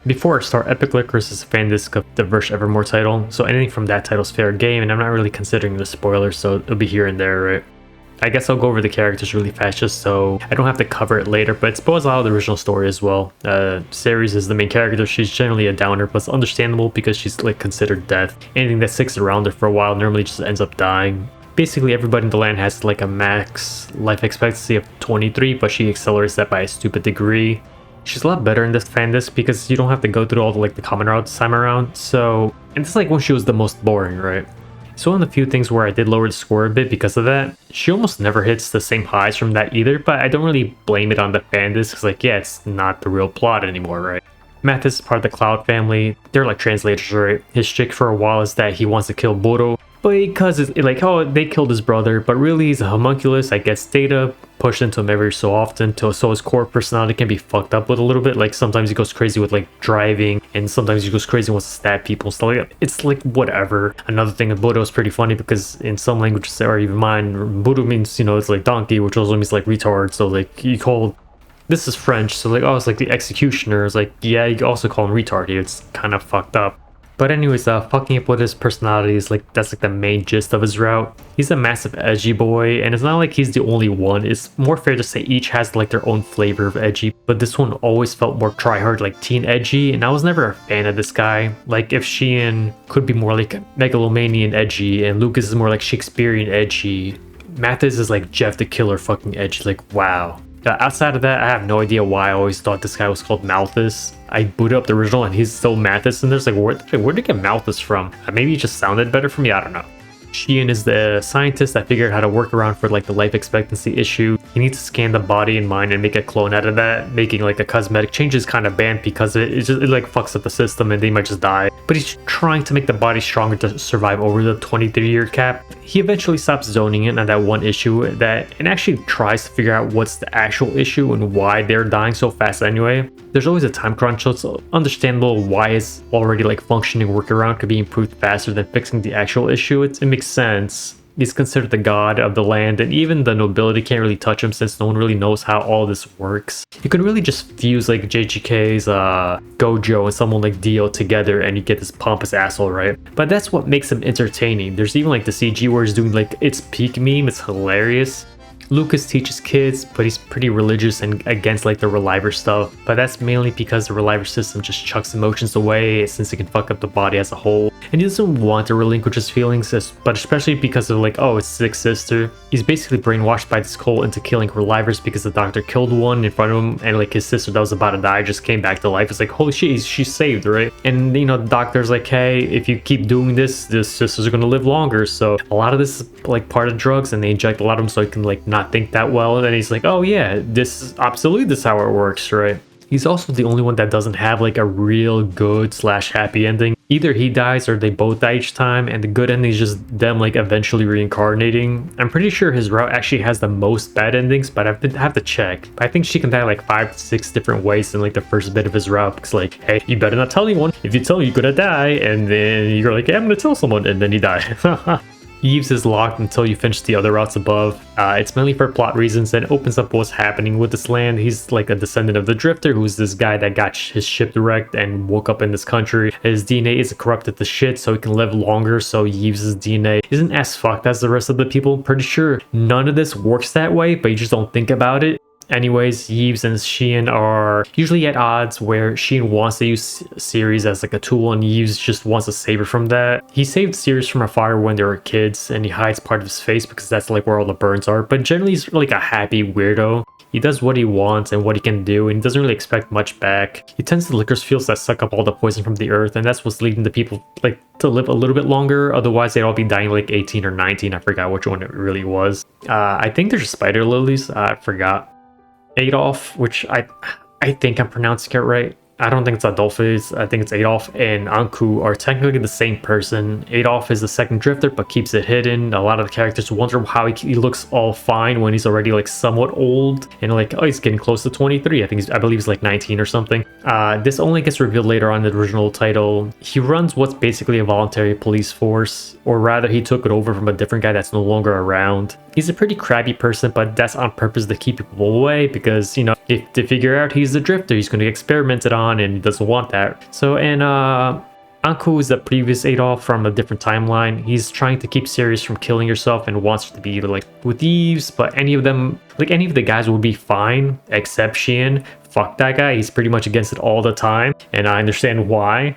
Before I start, Epic Lycoris is a fandisk of the Virche Evermore title, so anything from that title is fair game, and I'm not really considering the spoilers, so it'll be here and there, right? I guess I'll go over the characters really fast just so I don't have to cover it later, but it spoils a lot of the original story as well. Ceres is the main character. She's generally a downer, but it's understandable because she's like considered death. Anything that sticks around her for a while normally just ends up dying. Basically, everybody in the land has like a max life expectancy of 23, but she accelerates that by a stupid degree. She's a lot better in this fandisk because you don't have to go through all the like the common routes this time around. So, and it's like when she was the most boring, right? So one of the few things where I did lower the score a bit because of that. She almost never hits the same highs from that either, but I don't really blame it on the fandisk because like, yeah, it's not the real plot anymore, right? Mathis is part of the Cloud family. They're like translators, right? His shtick for a while is that he wants to kill Boro, because it's like, oh, they killed his brother, but really he's a homunculus that gets data pushed into him every so often, so his core personality can be fucked up with a little bit. Like sometimes he goes crazy with like driving, and sometimes he goes crazy and wants to stab people and stuff like that. It's like whatever. Another thing of Budo is pretty funny because in some languages, or even mine, Budo means, you know, it's like donkey, which also means like retard. So like you call, this is French, so like, oh, it's like the executioner. It's like, yeah, you can also call him retard here. It's kind of fucked up. But anyways, fucking up with his personality is like, that's like the main gist of his route. He's a massive edgy boy, and it's not like he's the only one. It's more fair to say each has like their own flavor of edgy, but this one always felt more tryhard, like teen edgy, and I was never a fan of this guy. Like if Scien could be more like megalomanian edgy, and Lucas is more like Shakespearean edgy, Mathis is like Jeff the Killer fucking edgy, like wow. Outside of that, I have no idea why I always thought this guy was called Mathis. I booted up the original and he's still Mathis, and there's like, where did he get Mathis from? Maybe he just sounded better for me, I don't know. Scien is the scientist that figured out how to work around for like the life expectancy issue. He needs to scan the body and mind and make a clone out of that. Making like a cosmetic change is kind of banned because it like fucks up the system and they might just die. But he's trying to make the body stronger to survive over the 23-year cap. He eventually stops zoning in on that one issue and actually tries to figure out what's the actual issue and why they're dying so fast anyway. There's always a time crunch, so it's understandable why his already like functioning workaround could be improved faster than fixing the actual issue. It makes sense. He's considered the god of the land, and even the nobility can't really touch him since no one really knows how all this works. You could really just fuse like JGK's Gojo and someone like Dio together and you get this pompous asshole, right? But that's what makes him entertaining. There's even like the CG where he's doing like its peak meme. It's hilarious. Lucas teaches kids, but he's pretty religious and against like the reliver stuff, but that's mainly because the reliver system just chucks emotions away since it can fuck up the body as a whole, and he doesn't want to relinquish his feelings, but especially because of like, oh, it's sick sister. He's basically brainwashed by this cult into killing relivers because the doctor killed one in front of him, and like his sister that was about to die just came back to life. It's like, holy shit, she's saved, right? And you know, the doctor's like, hey, if you keep doing this sisters are gonna live longer. So a lot of this is like part of drugs, and they inject a lot of them so he can like not think that well, and then he's like, oh yeah, this is absolutely this is how it works, right? He's also the only one that doesn't have like a real good / happy ending. Either he dies or they both die each time, and the good ending is just them like eventually reincarnating. I'm pretty sure his route actually has the most bad endings, but I have to check. I think she can die like 5 to 6 different ways in like the first bit of his route. It's like, hey, you better not tell anyone. If you tell me, you're gonna die, and then you're like, hey, I'm gonna tell someone, and then you die. Yves is locked until you finish the other routes above. It's mainly for plot reasons and opens up what's happening with this land. He's like a descendant of the Drifter, who's this guy that got his ship wrecked and woke up in this country. His DNA is corrupted to shit so he can live longer, so Yves' DNA isn't as fucked as the rest of the people. Pretty sure none of this works that way, but you just don't think about it. Anyways, Yves and Scien are usually at odds, where Scien wants to use Ceres as like a tool and Yves just wants to save her from that. He saved Ceres from a fire when they were kids, and he hides part of his face because that's like where all the burns are, but generally he's like a happy weirdo. He does what he wants and what he can do, and he doesn't really expect much back. He tends to Lycoris fields that suck up all the poison from the earth, and that's what's leading the people like to live a little bit longer. Otherwise they'd all be dying like 18 or 19. I forgot which one it really was. I think there's spider lilies. I forgot. Adolphe, which I think I'm pronouncing it right. I don't think it's Adolphe, I think it's Adolphe, and Ankou are technically the same person. Adolphe is the second drifter but keeps it hidden. A lot of the characters wonder how he looks all fine when he's already like somewhat old, and like, oh, he's getting close to 23. I believe he's like 19 or something. This only gets revealed later on in the original title. He runs what's basically a voluntary police force, or rather he took it over from a different guy that's no longer around. He's a pretty crabby person, but that's on purpose to keep people away because, you know, if they figure out he's the drifter, he's going to get experimented on. on and he doesn't want that. So, and Ankou is the previous Adolphe from a different timeline. He's trying to keep Ceres from killing herself and wants to be like with Yves, but any of them, like any of the guys would be fine except Scien. Fuck that guy, he's pretty much against it all the time, and I understand why.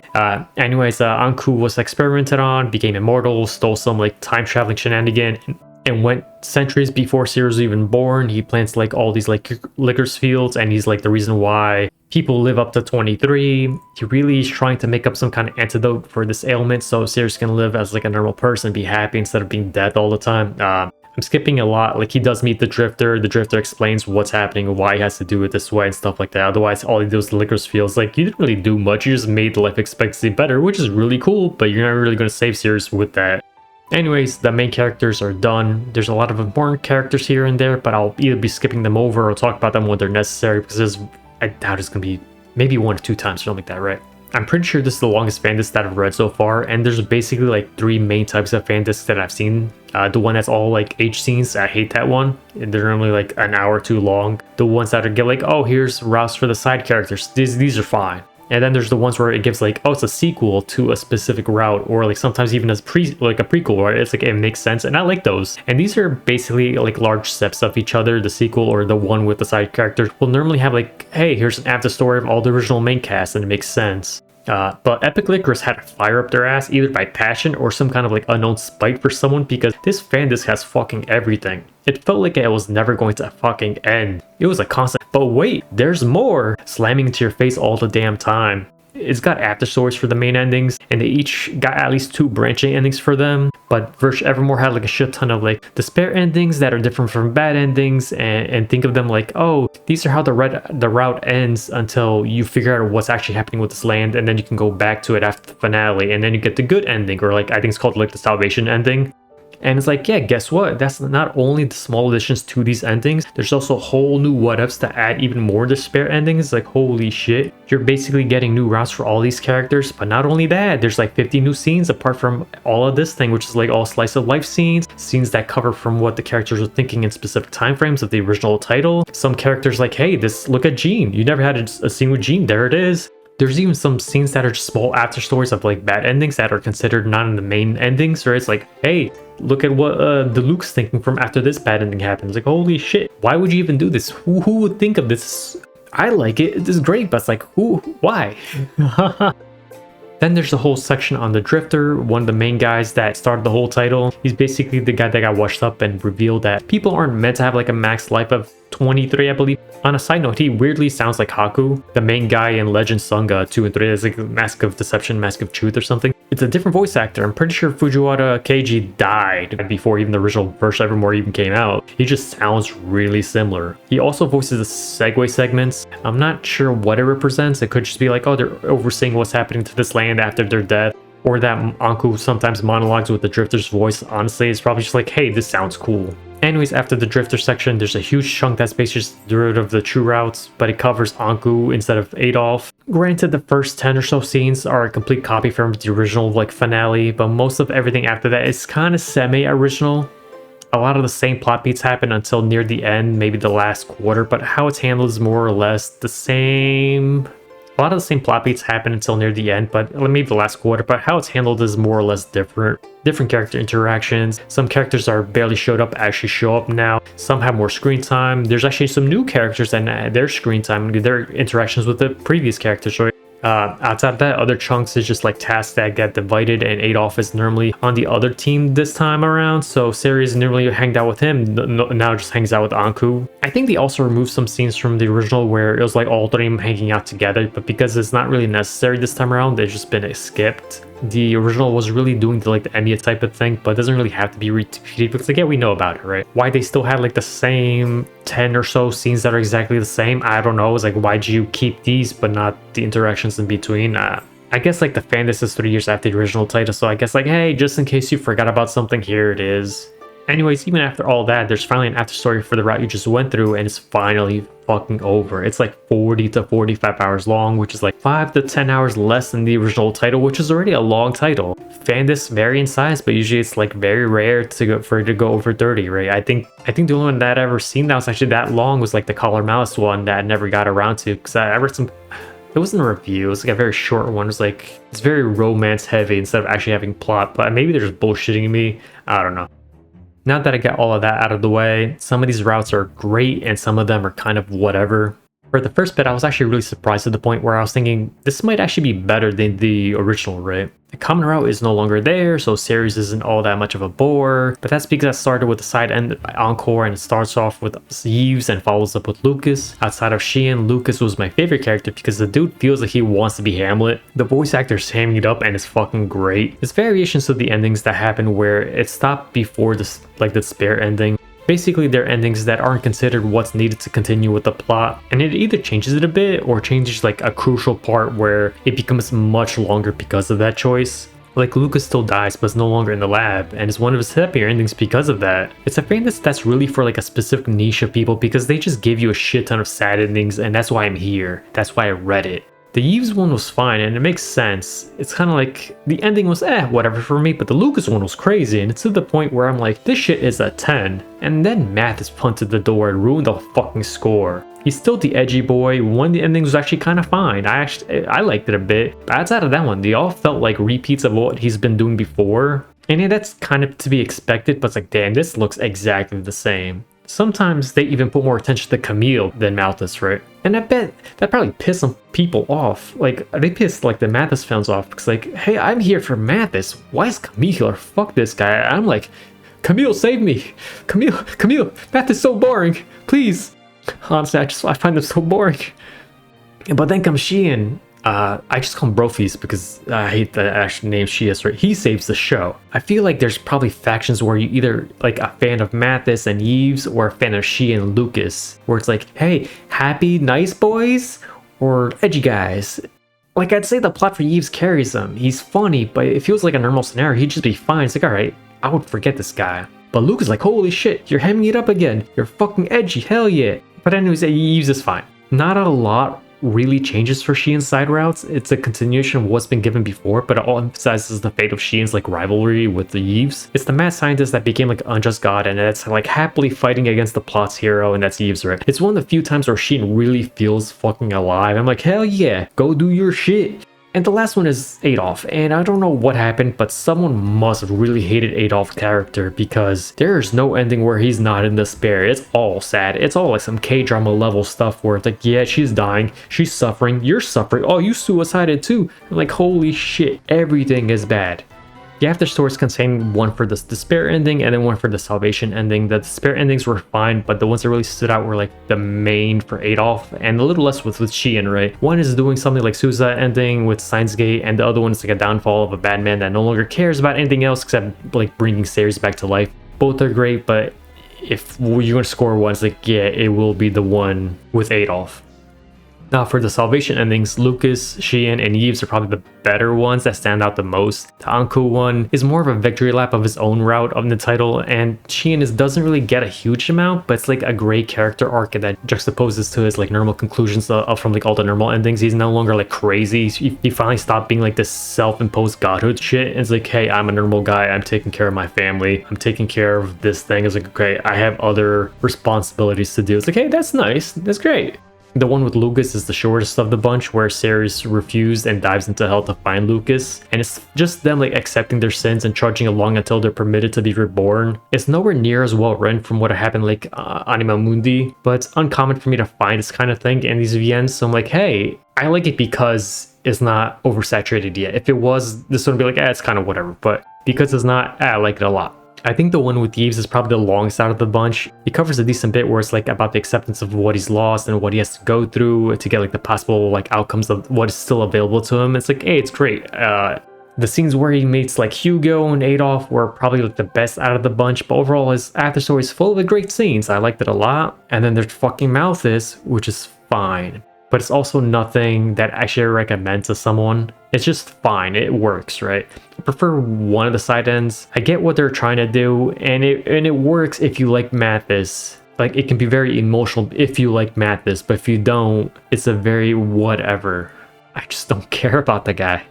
Anyways, Ankou was experimented on, became immortal, stole some like time traveling shenanigan, and went centuries before Ceres was even born. He plants like all these like Lycoris fields, and he's like the reason why people live up to 23. He really is trying to make up some kind of antidote for this ailment so Ceres can live as like a normal person, be happy instead of being dead all the time. I'm skipping a lot. Like, he does meet the Drifter. The Drifter explains what's happening and why he has to do it this way and stuff like that. Otherwise, all he does Lycoris feels like you didn't really do much. You just made life expectancy better, which is really cool, but you're not really going to save Ceres with that. Anyways, the main characters are done. There's a lot of important characters here and there, but I'll either be skipping them over or talk about them when they're necessary, because I doubt it's going to be maybe 1 or 2 times or something like that, right? I'm pretty sure this is the longest fandisk that I've read so far, and there's basically like 3 main types of fandisks that I've seen. The one that's all like H scenes, I hate that one. They're normally like an hour too long. The ones that are get like, oh, here's routes for the side characters. These are fine. And then there's the ones where it gives like, oh, it's a sequel to a specific route, or like sometimes even as a prequel, right? It's like, it makes sense, and I like those. And these are basically like large steps of each other. The sequel or the one with the side characters will normally have like, hey, here's an after story of all the original main cast, and it makes sense. But Epic Lycoris had to fire up their ass either by passion or some kind of like unknown spite for someone, because this fandisk has fucking everything. It felt like it was never going to fucking end. It was a constant, but wait, there's more, slamming into your face all the damn time. It's got after stories for the main endings, and they each got at least 2 branching endings for them. But Virche Evermore had like a shit ton of like despair endings that are different from bad endings, and think of them like, oh, these are how the route ends until you figure out what's actually happening with this land, and then you can go back to it after the finale, and then you get the good ending, or like I think it's called like the salvation ending. And it's like, yeah, guess what? That's not only the small additions to these endings, there's also whole new what-ifs to add even more despair endings. Like, holy shit. You're basically getting new routes for all these characters, but not only that, there's like 50 new scenes apart from all of this thing, which is like all slice of life scenes that cover from what the characters were thinking in specific time frames of the original title. Some characters like, hey, look at Jean. You never had a scene with Jean. There it is. There's even some scenes that are just small after stories of like bad endings that are considered not in the main endings, or it's like, hey, look at what the Luke's thinking from after this bad ending happens. Like, holy shit, why would you even do this? Who would think of this? I like it, this is great, but it's like, why? Then there's a whole section on the Drifter, one of the main guys that started the whole title. He's basically the guy that got washed up and revealed that people aren't meant to have like a max life of 23, I believe. On a side note, he weirdly sounds like Haku, the main guy in Legend Sunga 2 and 3. It's like Mask of Deception, Mask of Truth or something. It's a different voice actor. I'm pretty sure Fujiwara Keiji died before even the original Virche Evermore even came out. He just sounds really similar. He also voices the segue segments. I'm not sure what it represents. It could just be like, oh, they're overseeing what's happening to this land after their death. Or that Ankou sometimes monologues with the Drifter's voice. Honestly, it's probably just like, hey, this sounds cool. Anyways, after the Drifter section, there's a huge chunk that's basically just derivative of the true routes, but it covers Ankou instead of Adolphe. Granted, the first 10 or so scenes are a complete copy from the original like finale, but most of everything after that is kind of semi-original. A lot of the same plot beats happen until near the end, maybe the last quarter, but how it's handled is more or less the same. A lot of the same plot beats happen until near the end, but maybe the last quarter, but how it's handled is more or less different. Different character interactions. Some characters are barely showed up actually show up now. Some have more screen time. There's actually some new characters and their screen time, their interactions with the previous characters, right? Outside of that, other chunks is just like tasks that get divided, and Adolphe is normally on the other team this time around, so Ceres normally hanged out with him, now just hangs out with Ankou. I think they also removed some scenes from the original where it was like all 3 of them hanging out together, but because it's not really necessary this time around, they've just been skipped. The original was really doing the Enya type of thing, but it doesn't really have to be repeated because like, yeah, we know about it, right? Why they still had like the same 10 or so scenes that are exactly the same, I don't know. It's like, why'd you keep these but not the interactions in between? I guess like the fandisk is 3 years after the original title, so I guess like, hey, just in case you forgot about something, here it is. Anyways, even after all that, there's finally an after story for the route you just went through, and it's finally fucking over. It's like 40 to 45 hours long, which is like 5 to 10 hours less than the original title, which is already a long title. Fandisks vary in size, but usually it's like very rare for it to go over 30, right? I think the only one that I've ever seen that was actually that long was like the Collar Malice one that I never got around to, because I read some... it wasn't a review, it was like a very short one. It was like, it's very romance heavy instead of actually having plot, but maybe they're just bullshitting me. I don't know. Now that I got all of that out of the way, some of these routes are great and some of them are kind of whatever. For the first bit, I was actually really surprised to the point where I was thinking, this might actually be better than the original, right? The common route is no longer there, so Ceres isn't all that much of a bore, but that's because I started with the side end Encore and it starts off with Yves and follows up with Lucas. Outside of Scien, Lucas was my favorite character because the dude feels like he wants to be Hamlet. The voice actor's hamming it up and it's fucking great. There's variations to the endings that happen where it stopped before this, like the despair ending. Basically, they're endings that aren't considered what's needed to continue with the plot, and it either changes it a bit or changes like a crucial part where it becomes much longer because of that choice. Like Lucas still dies but is no longer in the lab, and it's one of his happier endings because of that. It's a fantasy that's really for like a specific niche of people because they just give you a shit ton of sad endings, and that's why I'm here. That's why I read it. The Yves one was fine and it makes sense. It's kind of like the ending was whatever for me, but the Lucas one was crazy and it's to the point where I'm like, this shit is a 10. And then Mathis punted the door and ruined the fucking score. He's still the edgy boy. One of the endings was actually kind of fine. I liked it a bit. But outside of that one, they all felt like repeats of what he's been doing before. And yeah, that's kind of to be expected, but it's like, damn, this looks exactly the same. Sometimes they even put more attention to Camille than Mathis, right? And I bet that probably pissed some people off. Like, they pissed like the Mathis fans off because like, hey, I'm here for Mathis. Why is Camille here? Fuck this guy. I'm like, Camille, save me. Camille, Mathis is so boring. Please. Honestly, I find them so boring. But then comes Scien. I just call him Brofis because I hate the actual name she is, right? He saves the show. I feel like there's probably factions where you either like a fan of Mathis and Yves or a fan of Scien and Lucas, where it's like, hey, happy, nice boys or edgy guys. Like, I'd say the plot for Yves carries him. He's funny, but it feels like a normal scenario. He'd just be fine. It's like, all right, I would forget this guy. But Luke is like, holy shit, you're hemming it up again. You're fucking edgy, hell yeah. But anyways, Yves is fine. Not a lot really changes for Scien's side routes. It's a continuation of what's been given before, but it all emphasizes the fate of Scien's like rivalry with the Yves. It's the mad scientist that became like unjust god and it's like happily fighting against the plot's hero, and that's Yves, right? It's one of the few times where Scien really feels fucking alive. I'm like, hell yeah, go do your shit. And the last one is Adolphe, and I don't know what happened, but someone must have really hated Adolphe's character because there's no ending where he's not in despair. It's all sad. It's all like some K-drama level stuff where it's like, yeah, she's dying, she's suffering, you're suffering, oh, you suicided too. I'm like, holy shit, everything is bad. The after stories contain one for the despair ending and then one for the salvation ending. The despair endings were fine, but the ones that really stood out were like the main for Adolphe and a little less with Scien, right? One is doing something like suicide ending with Science Gate, and the other one is like a downfall of a bad man that no longer cares about anything else except like bringing Ceres back to life. Both are great, but if you're going to score one, it's like, yeah, it will be the one with Adolphe. Now for the salvation endings, Lucas, Scien, and Yves are probably the better ones that stand out the most. The Ankou one is more of a victory lap of his own route of the title, and Scien doesn't really get a huge amount, but it's like a great character arc that juxtaposes to his like normal conclusions from like all the normal endings. He's no longer like crazy. He finally stopped being like this self-imposed godhood shit, and it's like, hey, I'm a normal guy, I'm taking care of my family, I'm taking care of this thing. It's like, okay, I have other responsibilities to do. It's like, hey, that's nice, that's great. The one with Lucas is the shortest of the bunch, where Ceres refused and dives into hell to find Lucas, and it's just them like accepting their sins and trudging along until they're permitted to be reborn. It's nowhere near as well written from what happened like Anima Mundi, but it's uncommon for me to find this kind of thing in these VNs, so I'm like, hey, I like it because it's not oversaturated yet. If it was, this would be like, it's kind of whatever, but because it's not, I like it a lot. I think the one with Yves is probably the longest out of the bunch. It covers a decent bit where it's like about the acceptance of what he's lost and what he has to go through to get like the possible like outcomes of what is still available to him. It's like, hey, it's great. The scenes where he meets like Hugo and Adolphe were probably like the best out of the bunch, but overall his after story is full of great scenes. I liked it a lot. And then there's fucking Mathis, which is fine, but it's also nothing that I actually recommend to someone. It's just fine, it works, right? I prefer one of the side ends. I get what they're trying to do, and it works if you like Mathis. Like, it can be very emotional if you like Mathis, but if you don't, it's a very whatever. I just don't care about the guy.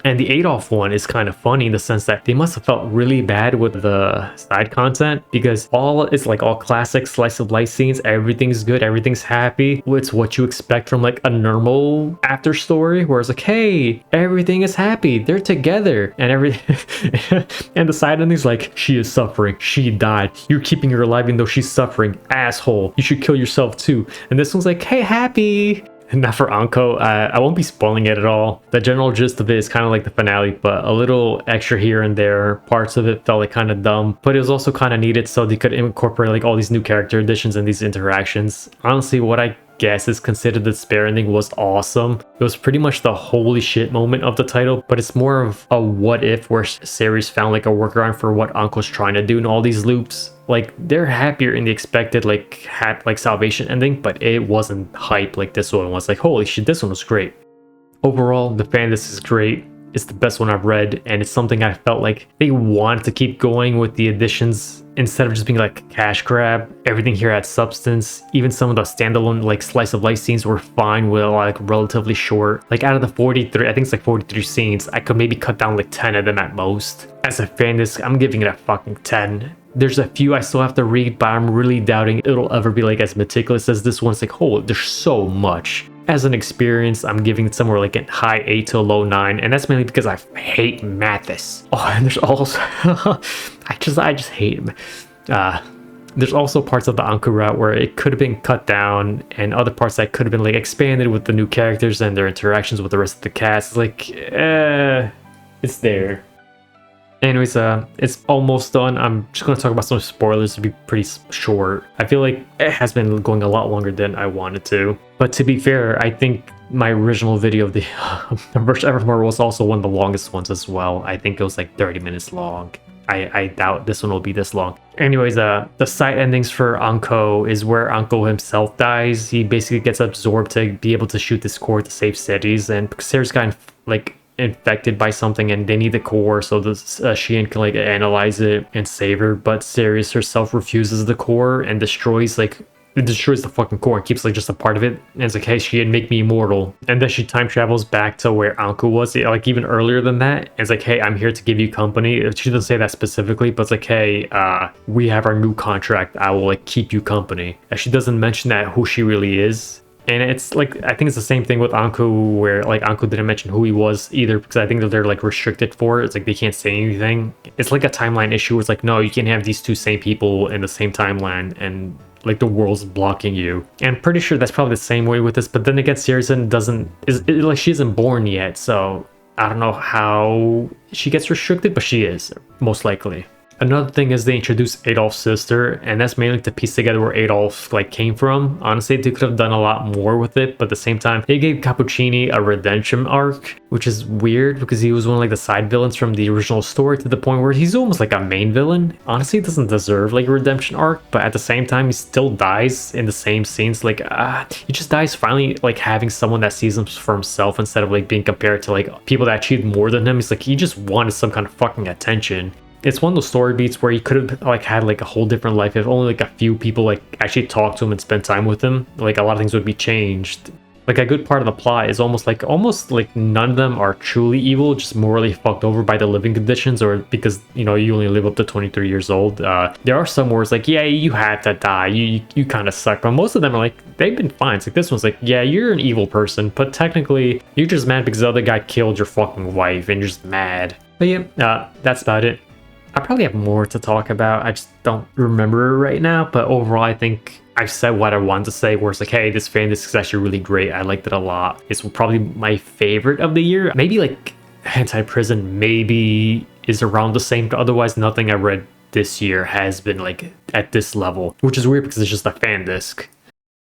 And the Adolphe one is kind of funny in the sense that they must have felt really bad with the side content because it's like all classic slice of life scenes. Everything's good, everything's happy. It's what you expect from like a normal after story, where it's like, hey, everything is happy, they're together, and everything. And the side ending's like, she is suffering, she died, you're keeping her alive even though she's suffering, asshole, you should kill yourself too. And this one's like, hey, happy. Not for Ankou. I won't be spoiling it at all. The general gist of it is kind of like the finale, but a little extra here and there. Parts of it felt like kind of dumb, but it was also kind of needed so they could incorporate like all these new character additions and these interactions. Honestly, what I guess is considered the spare ending was awesome. It was pretty much the holy shit moment of the title, but it's more of a what if where Ceres found like a workaround for what Ankou's trying to do in all these loops. Like, they're happier in the expected like salvation ending, but it wasn't hype like this one was. Like, holy shit, this one was great. Overall, the fandisk is great. It's the best one I've read, and it's something I felt like they wanted to keep going with the additions instead of just being like a cash grab. Everything here had substance. Even some of the standalone like slice of life scenes were fine with like relatively short. Like out of the 43, I think it's like 43 scenes, I could maybe cut down like 10 of them at most. As a fandisk, I'm giving it a fucking 10. There's a few I still have to read, but I'm really doubting it'll ever be like as meticulous as this one. It's like, oh, there's so much. As an experience, I'm giving it somewhere like a high 8 to a low 9, and that's mainly because I hate Mathis. Oh, and there's also I just hate him. There's also parts of the Ankou route where it could have been cut down, and other parts that could have been like expanded with the new characters and their interactions with the rest of the cast. It's like, it's there. Anyways, it's almost done. I'm just going to talk about some spoilers to be pretty short. I feel like it has been going a lot longer than I wanted to. But to be fair, I think my original video of the Virche Evermore was also one of the longest ones as well. I think it was like 30 minutes long. I doubt this one will be this long. Anyways, the side endings for Ankou is where Ankou himself dies. He basically gets absorbed to be able to shoot this core to save cities, and Ceres got like infected by something and they need the core so the Scien can like analyze it and save her, but Ceres herself refuses the core and destroys the fucking core and keeps like just a part of it, and it's like, hey, Scien, make me immortal. And then she time travels back to where Ankou was, like even earlier than that, and it's like, hey, I'm here to give you company. She doesn't say that specifically, but it's like, hey, we have our new contract, I will like keep you company. And she doesn't mention that who she really is. And it's like, I think it's the same thing with Ankou, where like Ankou didn't mention who he was either, because I think that they're like restricted for it. It's like they can't say anything. It's like a timeline issue. It's like, no, you can't have these two same people in the same timeline, and like the world's blocking you. And I'm pretty sure that's probably the same way with this, but then again, Ceres like she isn't born yet, so I don't know how she gets restricted, but she is, most likely. Another thing is they introduced Adolphe's sister, and that's mainly to piece together where Adolphe like came from. Honestly, they could have done a lot more with it, but at the same time, they gave Cappuccini a redemption arc, which is weird because he was one of like the side villains from the original story, to the point where he's almost like a main villain. Honestly, he doesn't deserve like a redemption arc, but at the same time, he still dies in the same scenes. Like, he just dies finally like having someone that sees him for himself instead of like being compared to like people that achieved more than him. He's like, he just wanted some kind of fucking attention. It's one of those story beats where he could have like had like a whole different life if only like a few people like actually talked to him and spent time with him. Like a lot of things would be changed. Like a good part of the plot is almost like none of them are truly evil, just morally fucked over by the living conditions, or because, you know, you only live up to 23 years old. There are some where it's like, yeah, you had to die, you kind of suck, but most of them are like, they've been fine. It's like this one's like, yeah, you're an evil person, but technically you're just mad because the other guy killed your fucking wife and you're just mad. But yeah, that's about it. I probably have more to talk about, I just don't remember right now, but overall I think I've said what I wanted to say, where it's like, hey, this fandisk is actually really great, I liked it a lot. It's probably my favorite of the year. Maybe like Anti-Prison maybe is around the same, but otherwise nothing I read this year has been like at this level, which is weird because it's just a fandisk.